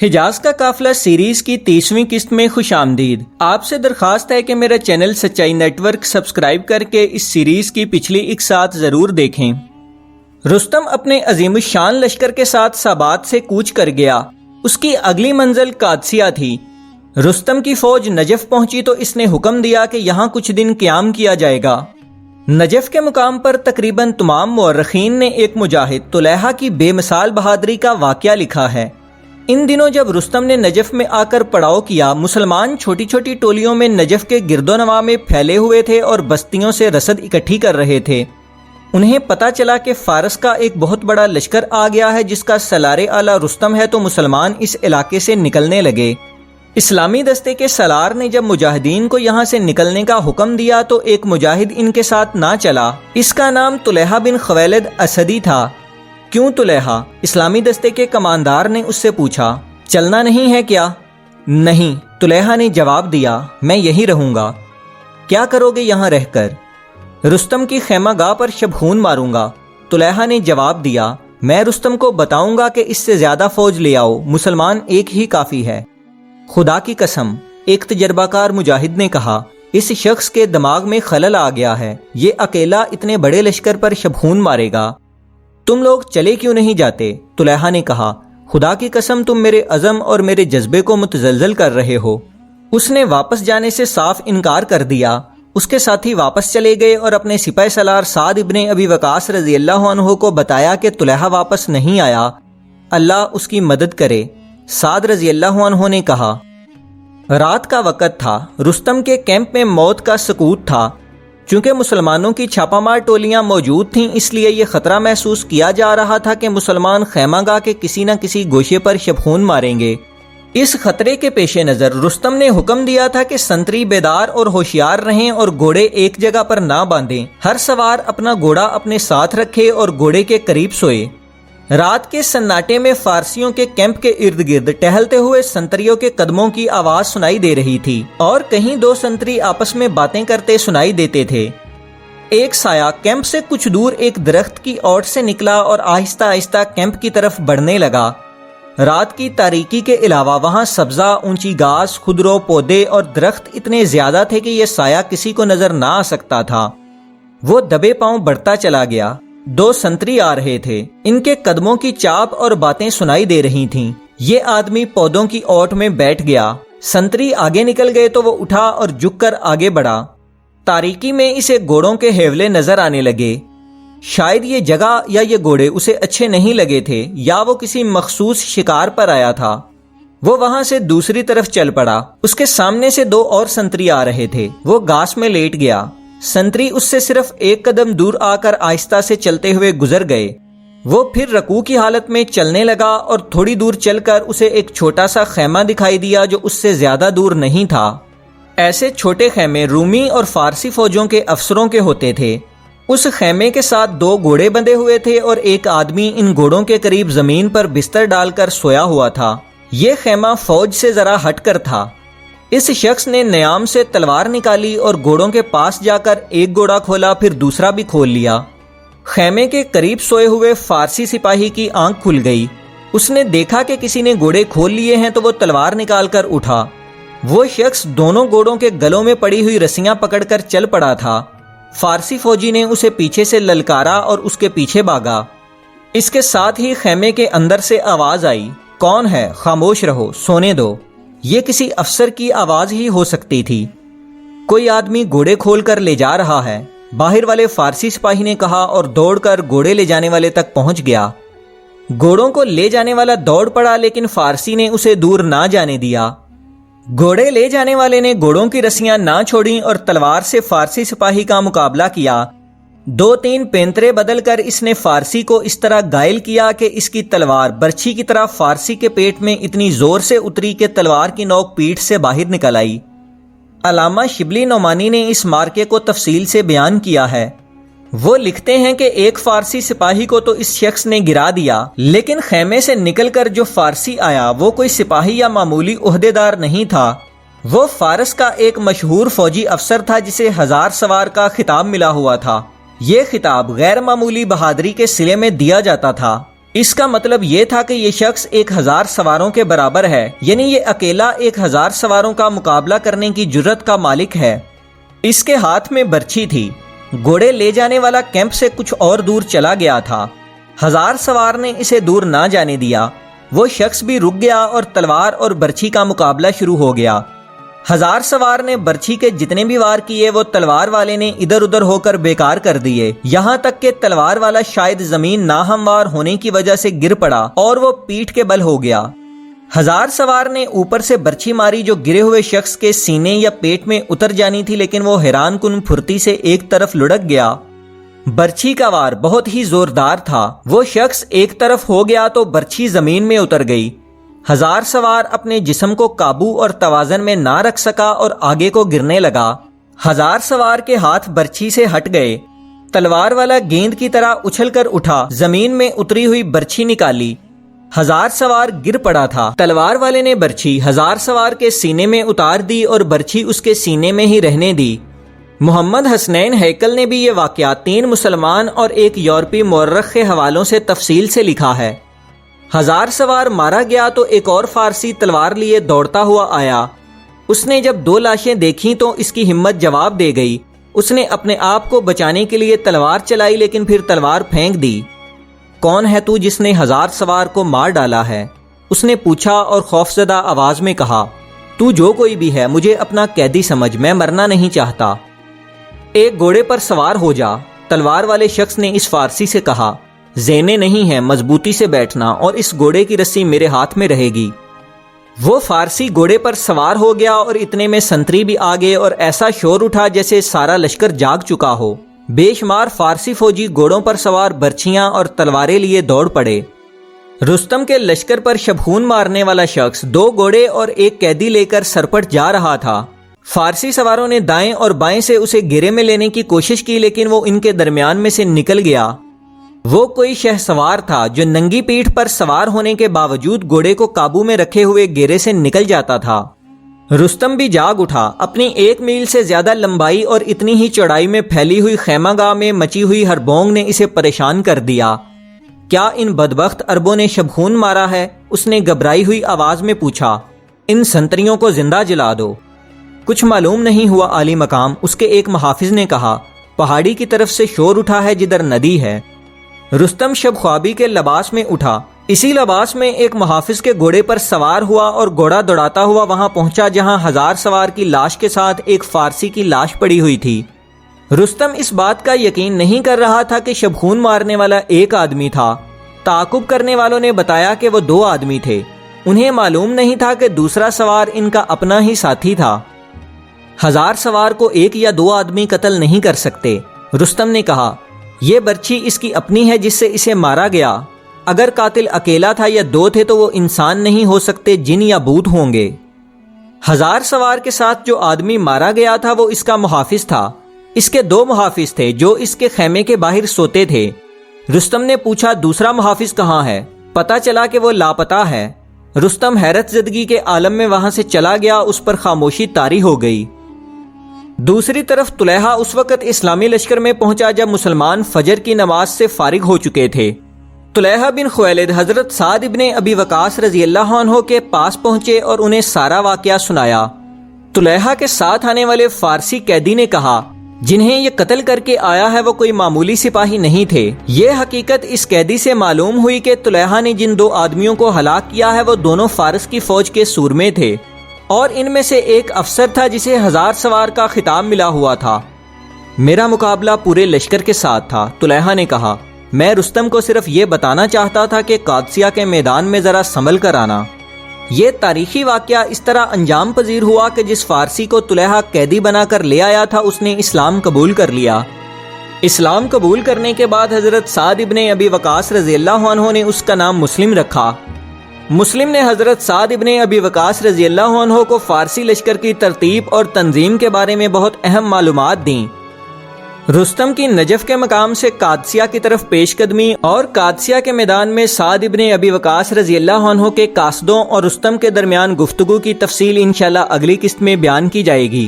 حجاز کا قافلہ سیریز کی 30ویں قسط میں خوش آمدید۔ آپ سے درخواست ہے کہ میرا چینل سچائی نیٹ ورک سبسکرائب کر کے اس سیریز کی پچھلی اقساط ضرور دیکھیں۔ رستم اپنے عظیم الشان لشکر کے ساتھ سابات سے کوچ کر گیا۔ اس کی اگلی منزل قادسیہ تھی۔ رستم کی فوج نجف پہنچی تو اس نے حکم دیا کہ یہاں کچھ دن قیام کیا جائے گا۔ نجف کے مقام پر تقریباً تمام مورخین نے ایک مجاہد طلحہ کی بے مثال بہادری کا واقعہ لکھا ہے۔ ان دنوں جب رستم نے نجف میں آ کر پڑاؤ کیا، مسلمان چھوٹی چھوٹی ٹولیوں میں نجف کے گرد و نواح میں پھیلے ہوئے تھے اور بستیوں سے رسد اکٹھی کر رہے تھے۔ انہیں پتہ چلا کہ فارس کا ایک بہت بڑا لشکر آ گیا ہے جس کا سالار اعلیٰ رستم ہے، تو مسلمان اس علاقے سے نکلنے لگے۔ اسلامی دستے کے سالار نے جب مجاہدین کو یہاں سے نکلنے کا حکم دیا تو ایک مجاہد ان کے ساتھ نہ چلا۔ اس کا نام طلحہ بن خویلد اسدی تھا۔ کیوں طلحہ؟ اسلامی دستے کے کماندار نے اس سے پوچھا۔ چلنا نہیں ہے کیا؟ نہیں، طلحہ نے جواب دیا، میں یہی رہوں گا۔ کیا کرو گے یہاں رہ کر؟ رستم کی خیمہ گاہ پر شبخون ماروں گا۔ طلحہ نے جواب دیا، میں رستم کو بتاؤں گا کہ اس سے زیادہ فوج لے آؤ، مسلمان ایک ہی کافی ہے۔ خدا کی قسم، ایک تجربہ کار مجاہد نے کہا، اس شخص کے دماغ میں خلل آ گیا ہے، یہ اکیلا اتنے بڑے لشکر پر شبخون مارے گا۔ تم لوگ چلے کیوں نہیں جاتے؟ طلحہ نے کہا، خدا کی قسم تم میرے عزم اور میرے جذبے کو متزلزل کر رہے ہو۔ اس نے واپس جانے سے صاف انکار کر دیا۔ اس کے ساتھی واپس چلے گئے اور اپنے سپہ سالار سعد ابن ابی وقاص رضی اللہ عنہ کو بتایا کہ طلحہ واپس نہیں آیا، اللہ اس کی مدد کرے۔ سعد رضی اللہ عنہ نے کہا، رات کا وقت تھا، رستم کے کیمپ میں موت کا سکوت تھا۔ چونکہ مسلمانوں کی چھاپہ مار ٹولیاں موجود تھیں، اس لیے یہ خطرہ محسوس کیا جا رہا تھا کہ مسلمان خیمہ گاہ کے کسی نہ کسی گوشے پر شبخون ماریں گے۔ اس خطرے کے پیش نظر رستم نے حکم دیا تھا کہ سنتری بیدار اور ہوشیار رہیں اور گھوڑے ایک جگہ پر نہ باندھیں۔ ہر سوار اپنا گھوڑا اپنے ساتھ رکھے اور گھوڑے کے قریب سوئے۔ رات کے سناٹے میں فارسیوں کے کیمپ کے ارد گرد ٹہلتے ہوئے سنتریوں کے قدموں کی آواز سنائی دے رہی تھی اور کہیں دو سنتری آپس میں باتیں کرتے سنائی دیتے تھے۔ ایک سایہ کیمپ سے کچھ دور ایک درخت کی اوٹ سے نکلا اور آہستہ آہستہ کیمپ کی طرف بڑھنے لگا۔ رات کی تاریکی کے علاوہ وہاں سبزہ، اونچی گھاس، خضرو پودے اور درخت اتنے زیادہ تھے کہ یہ سایہ کسی کو نظر نہ آ سکتا تھا۔ وہ دبے پاؤں بڑھتا چلا گیا۔ دو سنتری آ رہے تھے، ان کے قدموں کی چاپ اور باتیں سنائی دے رہی تھیں۔ یہ آدمی پودوں کی اوٹ میں بیٹھ گیا۔ سنتری آگے نکل گئے تو وہ اٹھا اور جھک کر آگے بڑھا۔ تاریکی میں اسے گھوڑوں کے ہیولے نظر آنے لگے۔ شاید یہ جگہ یا یہ گھوڑے اسے اچھے نہیں لگے تھے، یا وہ کسی مخصوص شکار پر آیا تھا۔ وہ وہاں سے دوسری طرف چل پڑا۔ اس کے سامنے سے دو اور سنتری آ رہے تھے۔ وہ گھاس میں لیٹ گیا۔ سنتری اس سے صرف ایک قدم دور آ کر آہستہ سے چلتے ہوئے گزر گئے۔ وہ پھر رکوع کی حالت میں چلنے لگا اور تھوڑی دور چل کر اسے ایک چھوٹا سا خیمہ دکھائی دیا جو اس سے زیادہ دور نہیں تھا۔ ایسے چھوٹے خیمے رومی اور فارسی فوجوں کے افسروں کے ہوتے تھے۔ اس خیمے کے ساتھ دو گھوڑے بندھے ہوئے تھے اور ایک آدمی ان گھوڑوں کے قریب زمین پر بستر ڈال کر سویا ہوا تھا۔ یہ خیمہ فوج سے ذرا ہٹ کر تھا۔ اس شخص نے نیام سے تلوار نکالی اور گھوڑوں کے پاس جا کر ایک گھوڑا کھولا، پھر دوسرا بھی کھول لیا۔ خیمے کے قریب سوئے ہوئے فارسی سپاہی کی آنکھ کھل گئی۔ اس نے دیکھا کہ کسی نے گھوڑے کھول لیے ہیں تو وہ تلوار نکال کر اٹھا۔ وہ شخص دونوں گھوڑوں کے گلوں میں پڑی ہوئی رسیاں پکڑ کر چل پڑا تھا۔ فارسی فوجی نے اسے پیچھے سے للکارا اور اس کے پیچھے بھاگا۔ اس کے ساتھ ہی خیمے کے اندر سے آواز آئی، کون ہے؟ خاموش رہو، سونے دو۔ یہ کسی افسر کی آواز ہی ہو سکتی تھی۔ کوئی آدمی گھوڑے کھول کر لے جا رہا ہے، باہر والے فارسی سپاہی نے کہا اور دوڑ کر گھوڑے لے جانے والے تک پہنچ گیا۔ گھوڑوں کو لے جانے والا دوڑ پڑا لیکن فارسی نے اسے دور نہ جانے دیا۔ گھوڑے لے جانے والے نے گھوڑوں کی رسیاں نہ چھوڑیں اور تلوار سے فارسی سپاہی کا مقابلہ کیا۔ دو تین پینترے بدل کر اس نے فارسی کو اس طرح گائل کیا کہ اس کی تلوار برچھی کی طرح فارسی کے پیٹ میں اتنی زور سے اتری کہ تلوار کی نوک پیٹھ سے باہر نکل آئی۔ علامہ شبلی نعمانی نے اس مارکے کو تفصیل سے بیان کیا ہے۔ وہ لکھتے ہیں کہ ایک فارسی سپاہی کو تو اس شخص نے گرا دیا، لیکن خیمے سے نکل کر جو فارسی آیا وہ کوئی سپاہی یا معمولی عہدیدار نہیں تھا۔ وہ فارس کا ایک مشہور فوجی افسر تھا جسے 1000 سوار کا خطاب ملا ہوا تھا۔ یہ خطاب غیر معمولی بہادری کے صلے میں دیا جاتا تھا۔ اس کا مطلب یہ تھا کہ یہ شخص 1000 سواروں کے برابر ہے، یعنی یہ اکیلا 1000 سواروں کا مقابلہ کرنے کی جرت کا مالک ہے۔ اس کے ہاتھ میں برچھی تھی۔ گھوڑے لے جانے والا کیمپ سے کچھ اور دور چلا گیا تھا۔ 1000 سوار نے اسے دور نہ جانے دیا۔ وہ شخص بھی رک گیا اور تلوار اور برچھی کا مقابلہ شروع ہو گیا۔ 1000 سوار نے برچھی کے جتنے بھی وار کیے وہ تلوار والے نے ادھر ادھر ہو کر بیکار کر دیے، یہاں تک کہ تلوار والا شاید زمین ناہموار ہونے کی وجہ سے گر پڑا اور وہ پیٹھ کے بل ہو گیا۔ 1000 سوار نے اوپر سے برچھی ماری جو گرے ہوئے شخص کے سینے یا پیٹ میں اتر جانی تھی، لیکن وہ حیران کن پھرتی سے ایک طرف لڑک گیا۔ برچھی کا وار بہت ہی زوردار تھا۔ وہ شخص ایک طرف ہو گیا تو برچھی زمین میں اتر گئی۔ 1000 سوار اپنے جسم کو قابو اور توازن میں نہ رکھ سکا اور آگے کو گرنے لگا۔ 1000 سوار کے ہاتھ برچھی سے ہٹ گئے۔ تلوار والا گیند کی طرح اچھل کر اٹھا، زمین میں اتری ہوئی برچھی نکالی۔ 1000 سوار گر پڑا تھا۔ تلوار والے نے برچھی 1000 سوار کے سینے میں اتار دی اور برچھی اس کے سینے میں ہی رہنے دی۔ محمد حسنین ہیکل نے بھی یہ واقعہ 3 مسلمان اور ایک یورپی مورخ کے حوالوں سے تفصیل سے لکھا ہے۔ 1000 سوار مارا گیا تو ایک اور فارسی تلوار لیے دوڑتا ہوا آیا۔ اس نے جب 2 لاشیں دیکھیں تو اس کی ہمت جواب دے گئی۔ اس نے اپنے آپ کو بچانے کے لیے تلوار چلائی لیکن پھر تلوار پھینک دی۔ کون ہے تو جس نے 1000 سوار کو مار ڈالا ہے؟ اس نے پوچھا اور خوفزدہ آواز میں کہا، تو جو کوئی بھی ہے مجھے اپنا قیدی سمجھ، میں مرنا نہیں چاہتا۔ ایک گھوڑے پر سوار ہو جا، تلوار والے شخص نے اس فارسی سے کہا۔ زینے نہیں ہیں، مضبوطی سے بیٹھنا اور اس گھوڑے کی رسی میرے ہاتھ میں رہے گی۔ وہ فارسی گھوڑے پر سوار ہو گیا اور اتنے میں سنتری بھی آ گئے اور ایسا شور اٹھا جیسے سارا لشکر جاگ چکا ہو۔ بے شمار فارسی فوجی گھوڑوں پر سوار برچھیاں اور تلواریں لیے دوڑ پڑے۔ رستم کے لشکر پر شبخون مارنے والا شخص 2 گھوڑے اور ایک قیدی لے کر سرپٹ جا رہا تھا۔ فارسی سواروں نے دائیں اور بائیں سے اسے گھیرے میں لینے کی کوشش کی لیکن وہ ان کے درمیان میں سے نکل گیا۔ وہ کوئی شہ سوار تھا جو ننگی پیٹھ پر سوار ہونے کے باوجود گھوڑے کو قابو میں رکھے ہوئے گھیرے سے نکل جاتا تھا۔ رستم بھی جاگ اٹھا۔ اپنی 1 میل سے زیادہ لمبائی اور اتنی ہی چوڑائی میں پھیلی ہوئی خیمہ گاہ میں مچی ہوئی ہر بونگ نے اسے پریشان کر دیا۔ کیا ان بدبخت عربوں نے شبخون مارا ہے؟ اس نے گھبرائی ہوئی آواز میں پوچھا۔ ان سنتریوں کو زندہ جلا دو۔ کچھ معلوم نہیں ہوا عالی مقام، اس کے ایک محافظ نے کہا۔ پہاڑی کی طرف سے شور اٹھا ہے جدھر ندی ہے۔ رستم شب خوابی کے لباس میں اٹھا۔ اسی لباس میں ایک محافظ کے گھوڑے پر سوار ہوا اور گھوڑا دوڑاتا ہوا وہاں پہنچا جہاں 1000 سوار کی لاش کے ساتھ ایک فارسی کی لاش پڑی ہوئی تھی۔ رستم اس بات کا یقین نہیں کر رہا تھا کہ شبخون مارنے والا ایک آدمی تھا۔ تعاقب کرنے والوں نے بتایا کہ وہ 2 آدمی تھے۔ انہیں معلوم نہیں تھا کہ دوسرا سوار ان کا اپنا ہی ساتھی تھا۔ 1000 سوار کو 1 یا 2 آدمی قتل نہیں کر سکتے۔ رستم نے کہا، یہ برچھی اس کی اپنی ہے جس سے اسے مارا گیا۔ اگر قاتل اکیلا تھا یا 2 تھے تو وہ انسان نہیں ہو سکتے، جن یا بھوت ہوں گے۔ 1000 سوار کے ساتھ جو آدمی مارا گیا تھا وہ اس کا محافظ تھا۔ اس کے 2 محافظ تھے جو اس کے خیمے کے باہر سوتے تھے۔ رستم نے پوچھا، دوسرا محافظ کہاں ہے؟ پتہ چلا کہ وہ لاپتہ ہے۔ رستم حیرت زدگی کے عالم میں وہاں سے چلا گیا، اس پر خاموشی طاری ہو گئی۔ دوسری طرف طلحہ اس وقت اسلامی لشکر میں پہنچا جب مسلمان فجر کی نماز سے فارغ ہو چکے تھے۔ طلحہ بن خویلد حضرت سعد ابن ابی وقاص رضی اللہ عنہ کے پاس پہنچے اور انہیں سارا واقعہ سنایا۔ طلحہ کے ساتھ آنے والے فارسی قیدی نے کہا، جنہیں یہ قتل کر کے آیا ہے وہ کوئی معمولی سپاہی نہیں تھے۔ یہ حقیقت اس قیدی سے معلوم ہوئی کہ طلحہ نے جن 2 آدمیوں کو ہلاک کیا ہے وہ دونوں فارس کی فوج کے سورمے تھے، اور ان میں سے ایک افسر تھا جسے 1000 سوار کا خطاب ملا ہوا تھا۔ میرا مقابلہ پورے لشکر کے ساتھ تھا، طلحہ نے کہا۔ میں رستم کو صرف یہ بتانا چاہتا تھا کہ قادسیہ کے میدان میں ذرا سنبھل کر آنا۔ یہ تاریخی واقعہ اس طرح انجام پذیر ہوا کہ جس فارسی کو طلحہ قیدی بنا کر لے آیا تھا اس نے اسلام قبول کر لیا۔ اسلام قبول کرنے کے بعد حضرت سعد ابن ابی وقاص رضی اللہ عنہ نے اس کا نام مسلم رکھا۔ مسلم نے حضرت سعد ابن ابی وقاص رضی اللہ عنہ کو فارسی لشکر کی ترتیب اور تنظیم کے بارے میں بہت اہم معلومات دیں۔ رستم کی نجف کے مقام سے قادسیہ کی طرف پیش قدمی اور قادسیہ کے میدان میں سعد ابن ابی وقاص رضی اللہ عنہ کے قاصدوں اور رستم کے درمیان گفتگو کی تفصیل انشاءاللہ اگلی قسط میں بیان کی جائے گی۔